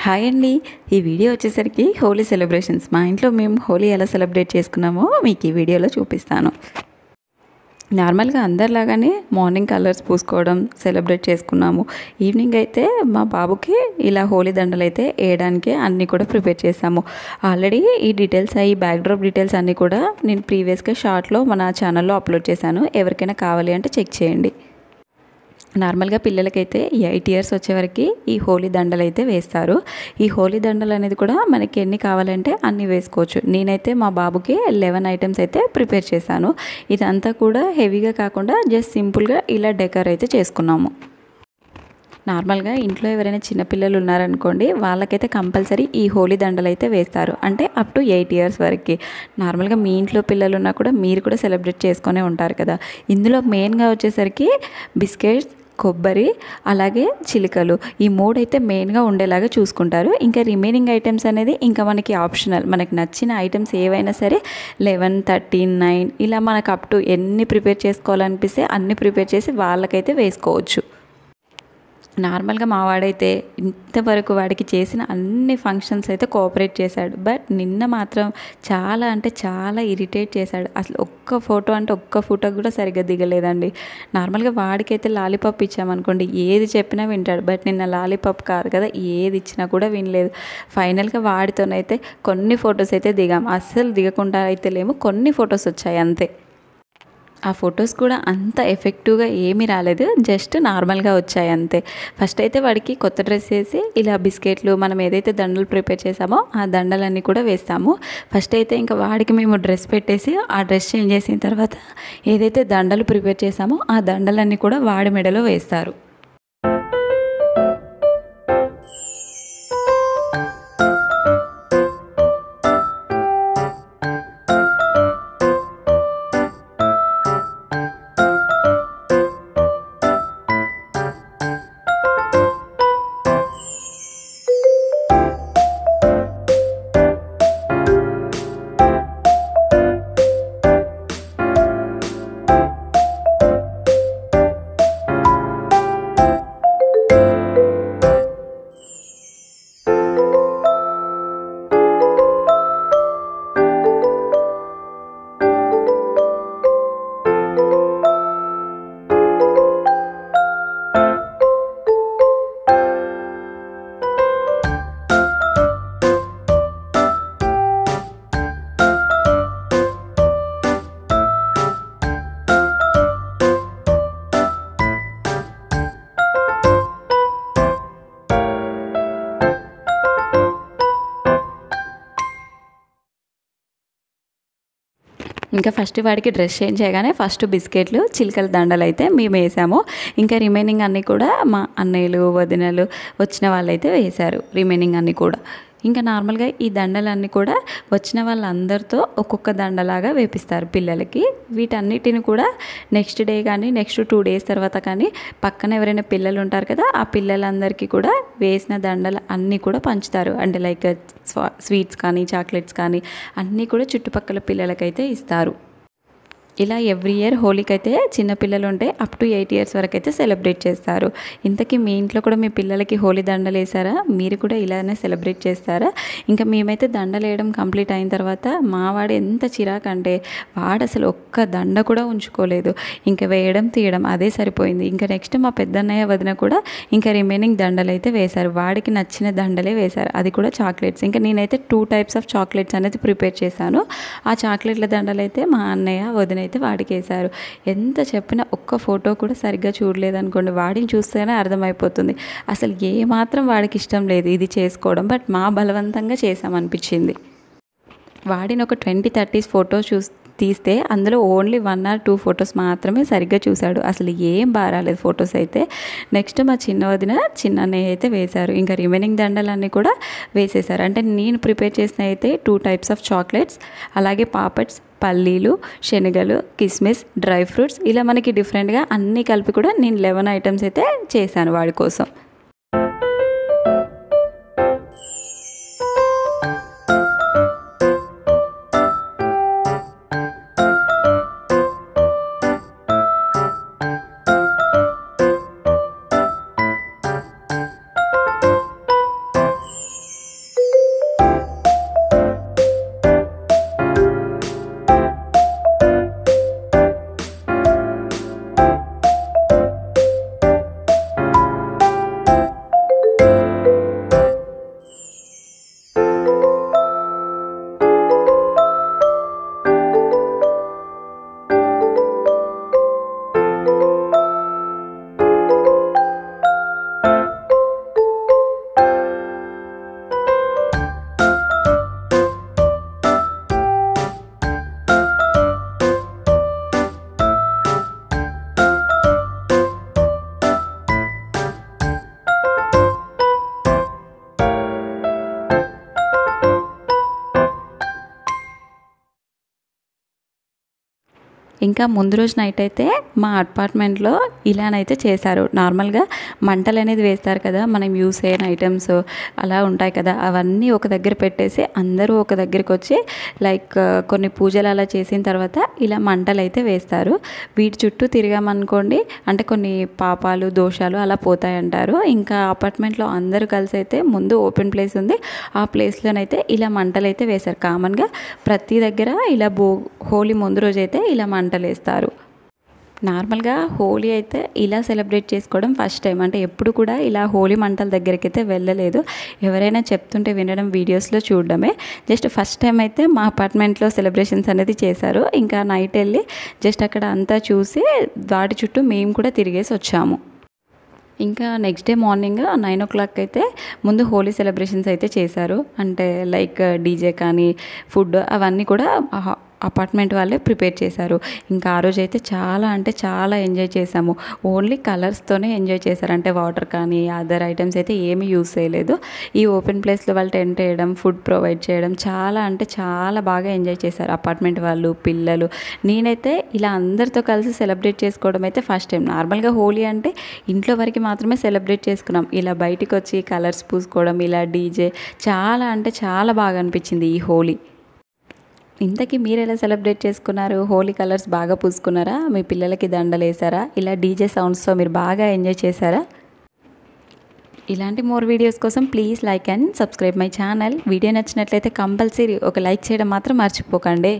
Hi అండి. ఈ video వచ్చేసరికి హోలీ సెలబ్రేషన్స్. మా ఇంట్లో మేము హోలీ ఎలా సెలబ్రేట్ చేసుకున్నామో మీకు ఈ వీడియోలో చూపిస్తాను. నార్మల్గా అందరిలాగానే మార్నింగ్ కలర్స్ పూసుకోవడం సెలబ్రేట్ చేసుకున్నాము. ఈవినింగ్ అయితే మా బాబుకి ఇలా హోలీ దండలు అయితే వేయడానికి అన్నీ కూడా ప్రిపేర్ చేసాము. ఆల్రెడీ ఈ డీటెయిల్స్ ఈ బ్యాక్డ్రాప్ డీటెయిల్స్ అన్నీ కూడా నేను ప్రీవియస్గా షార్ట్లో మన ఛానల్లో అప్లోడ్ చేశాను. ఎవరికైనా కావాలి అంటే చెక్ చేయండి. నార్మల్గా పిల్లలకైతే 8 years వచ్చేవరకు ఈ హోలీ దండలు అయితే వేస్తారు. ఈ హోలీ దండలు అనేది కూడా మనకి ఎన్ని కావాలంటే అన్ని వేసుకోవచ్చు. నేనైతే మా బాబుకి 11 items అయితే ప్రిపేర్ చేశాను. ఇదంతా కూడా హెవీగా కాకుండా జస్ట్ సింపుల్గా ఇలా డెకర్ అయితే చేసుకున్నాము. నార్మల్గా ఇంట్లో ఎవరైనా చిన్నపిల్లలు ఉన్నారనుకోండి, వాళ్ళకైతే కంపల్సరీ ఈ హోలీ దండలు అయితే వేస్తారు. అంటే అప్ టు 8 years వరకు. నార్మల్గా మీ ఇంట్లో పిల్లలు ఉన్నా కూడా మీరు కూడా సెలబ్రేట్ చేసుకునే ఉంటారు కదా. ఇందులో మెయిన్గా వచ్చేసరికి బిస్కెట్స్, కొబ్బరి, అలాగే చిలుకలు, ఈ 3 అయితే మెయిన్గా ఉండేలాగా చూసుకుంటారు. ఇంకా రిమైనింగ్ ఐటమ్స్ అనేది ఇంకా మనకి ఆప్షనల్. మనకి నచ్చిన ఐటమ్స్ ఏవైనా సరే 11, 13, 9 ఇలా మనకు అప్ టు ఎన్ని ప్రిపేర్ చేసుకోవాలనిపిస్తే అన్ని ప్రిపేర్ చేసి వాళ్ళకైతే వేసుకోవచ్చు. నార్మల్గా మా వాడైతే ఇంతవరకు వాడికి చేసిన అన్ని ఫంక్షన్స్ అయితే కోఆపరేట్ చేశాడు. బట్ నిన్న మాత్రం చాలా అంటే చాలా ఇరిటేట్ చేశాడు. అసలు ఒక్క ఫోటో కూడా సరిగ్గా దిగలేదండి. నార్మల్గా వాడికైతే లాలీపాప్ ఇచ్చామనుకోండి, ఏది చెప్పినా వింటాడు. బట్ నిన్న లాలీపాప్ కాదు కదా, ఏది ఇచ్చినా కూడా వినలేదు. ఫైనల్గా వాడితోనైతే కొన్ని ఫొటోస్ అయితే దిగాం. అస్సలు దిగకుండా అయితే లేము, కొన్ని ఫొటోస్ వచ్చాయి అంతే. ఆ ఫొటోస్ కూడా అంత ఎఫెక్టివ్గా ఏమీ రాలేదు, జస్ట్ నార్మల్గా వచ్చాయి అంతే. ఫస్ట్ అయితే వాడికి కొత్త డ్రెస్ వేసి ఇలా బిస్కెట్లు మనం ఏదైతే దండలు ప్రిపేర్ చేసామో ఆ దండలన్నీ కూడా వేస్తాము. ఫస్ట్ అయితే ఇంకా వాడికి మేము డ్రెస్ పెట్టేసి ఆ డ్రెస్ చేంజ్ చేసిన తర్వాత ఏదైతే దండలు ప్రిపేర్ చేసామో ఆ దండలన్నీ కూడా వాడి మెడలో వేస్తారు. ఇంకా ఫస్ట్ వాడికి డ్రెస్ చేంజ్ చేయగానే ఫస్ట్ బిస్కెట్లు, చిలుకల దండలు అయితే మేము వేసాము. ఇంకా రిమైనింగ్ అన్నీ కూడా మా అన్నయ్యలు, వదినలు వచ్చిన వాళ్ళైతే వేశారు రిమైనింగ్ అన్నీ కూడా. ఇంకా నార్మల్గా ఈ దండలన్నీ కూడా వచ్చిన వాళ్ళందరితో ఒక్కొక్క దండలాగా వేపిస్తారు పిల్లలకి. వీటన్నిటిని కూడా నెక్స్ట్ డే కానీ నెక్స్ట్ 2 days తర్వాత కానీ పక్కన ఎవరైనా పిల్లలు ఉంటారు కదా, ఆ పిల్లలందరికీ కూడా వేసిన దండలు అన్నీ కూడా పంచుతారు. అంటే లైక్ స్వీట్స్ కానీ చాక్లెట్స్ కానీ అన్నీ కూడా చుట్టుపక్కల పిల్లలకైతే ఇస్తారు. ఇలా ఎవ్రీ ఇయర్ హోలీకి అయితే చిన్నపిల్లలు ఉంటే అప్ టు 8 years వరకు అయితే సెలబ్రేట్ చేస్తారు. ఇంతకీ మీ ఇంట్లో కూడా మీ పిల్లలకి హోలీ దండలు వేసారా? మీరు కూడా ఇలానే సెలబ్రేట్ చేస్తారా? ఇంకా మేమైతే దండలు వేయడం కంప్లీట్ అయిన తర్వాత మా వాడు ఎంత చిరాకు అంటే వాడు అసలు ఒక్క దండ కూడా ఉంచుకోలేదు. ఇంకా వేయడం తీయడం అదే సరిపోయింది. ఇంకా నెక్స్ట్ మా పెద్దన్నయ్య, వదిన కూడా ఇంకా రిమైనింగ్ దండలు అయితే వేశారు. వాడికి నచ్చిన దండలే వేశారు, అది కూడా చాక్లెట్స్. ఇంకా నేనైతే 2 types ఆఫ్ చాక్లెట్స్ అనేది ప్రిపేర్ చేశాను. ఆ చాక్లెట్ల దండలు అయితే మా అన్నయ్య, వదిన అయితే వాడికి వేశారు. ఎంత చెప్పినా ఒక్క ఫోటో కూడా సరిగ్గా చూడలేదనుకోండి, వాడిని చూస్తేనే అర్థమైపోతుంది అసలు ఏమాత్రం వాడికి ఇష్టం లేదు ఇది చేసుకోవడం. బట్ మా బలవంతంగా చేసామనిపించింది. వాడిని ఒక 20-30 ఫొటోస్ తీస్తే అందులో ఓన్లీ 1 or 2 ఫొటోస్ మాత్రమే సరిగ్గా చూశాడు. అసలు ఏం బారాలేదు ఫొటోస్ అయితే. నెక్స్ట్ మా చిన్న వదిన, చిన్న అన్నయ్య అయితే వేశారు. ఇంకా రిమైనింగ్ దండలన్నీ కూడా వేసేశారు. అంటే నేను ప్రిపేర్ చేసిన అయితే 2 types ఆఫ్ చాక్లెట్స్, అలాగే పాపడ్స్, పల్లీలు, శనగలు, కిస్మిస్, డ్రై ఫ్రూట్స్ ఇలా మనకి డిఫరెంట్గా అన్నీ కలిపి కూడా నేను 11 items అయితే చేశాను వాడి కోసం. ఇంకా ముందు రోజు నైట్ అయితే మా అపార్ట్మెంట్లో ఇలానైతే చేశారు. నార్మల్గా మంటలు అనేది వేస్తారు కదా, మనం యూస్ అయిన ఐటమ్స్ అలా ఉంటాయి కదా, అవన్నీ ఒక దగ్గర పెట్టేసి అందరూ ఒక దగ్గరికి వచ్చి లైక్ కొన్ని పూజలు అలా చేసిన తర్వాత ఇలా మంటలు అయితే వేస్తారు. వీటి చుట్టూ తిరిగామనుకోండి అంటే కొన్ని పాపాలు దోషాలు అలా పోతాయంటారు. ఇంకా అపార్ట్మెంట్లో అందరూ కలిసి అయితే ముందు ఓపెన్ ప్లేస్ ఉంది, ఆ ప్లేస్లోనైతే ఇలా మంటలు అయితే వేశారు. కామన్గా ప్రతి దగ్గర ఇలా హోలీ ముందు రోజు అయితే ఇలా మంటలు వేస్తారు. నార్మల్గా హోలీ అయితే ఇలా సెలబ్రేట్ చేసుకోవడం ఫస్ట్ టైం. అంటే ఎప్పుడు కూడా ఇలా హోలీ మంటల దగ్గరికి అయితే వెళ్ళలేదు. ఎవరైనా చెప్తుంటే వినడం, వీడియోస్లో చూడడమే. జస్ట్ ఫస్ట్ టైం అయితే మా అపార్ట్మెంట్లో సెలబ్రేషన్స్ అనేది చేశారు. ఇంకా నైట్ వెళ్ళి జస్ట్ అక్కడ అంతా చూసి వాటి చుట్టూ మేము కూడా తిరిగేసి వచ్చాము. ఇంకా నెక్స్ట్ డే మార్నింగ్ 9 o'clock అయితే ముందు హోలీ సెలబ్రేషన్స్ అయితే చేశారు. అంటే లైక్ డీజే కానీ ఫుడ్ అవన్నీ కూడా అపార్ట్మెంట్ వాళ్ళే ప్రిపేర్ చేశారు. ఇంకా ఆ రోజు అయితే చాలా అంటే చాలా ఎంజాయ్ చేసాము. ఓన్లీ కలర్స్తోనే ఎంజాయ్ చేశారు. అంటే వాటర్ కానీ అదర్ ఐటమ్స్ అయితే ఏమీ యూస్ చేయలేదు. ఈ ఓపెన్ ప్లేస్లో వాళ్ళు టెంట్ వేయడం, ఫుడ్ ప్రొవైడ్ చేయడం చాలా అంటే చాలా బాగా ఎంజాయ్ చేశారు అపార్ట్మెంట్ వాళ్ళు, పిల్లలు. నేనైతే ఇలా అందరితో కలిసి సెలబ్రేట్ చేసుకోవడం అయితే ఫస్ట్ టైం. నార్మల్గా హోలీ అంటే ఇంట్లో వరకు మాత్రమే సెలబ్రేట్ చేసుకున్నాం. ఇలా బయటికి వచ్చి కలర్స్ పూసుకోవడం, ఇలా డీజే చాలా అంటే చాలా బాగా అనిపించింది ఈ హోలీ. ఇంతకీ మీరు ఎలా సెలబ్రేట్ చేసుకున్నారు? హోలీ కలర్స్ బాగా పూసుకున్నారా? మీ పిల్లలకి దండలు వేసారా? ఇలా డీజే సౌండ్స్తో మీరు బాగా ఎంజాయ్ చేశారా? ఇలాంటి మోర్ వీడియోస్ కోసం please like and subscribe my channel. Video నచ్చినట్లయితే కంపల్సరీ ఒక లైక్ చేయడం మాత్రం మర్చిపోకండి.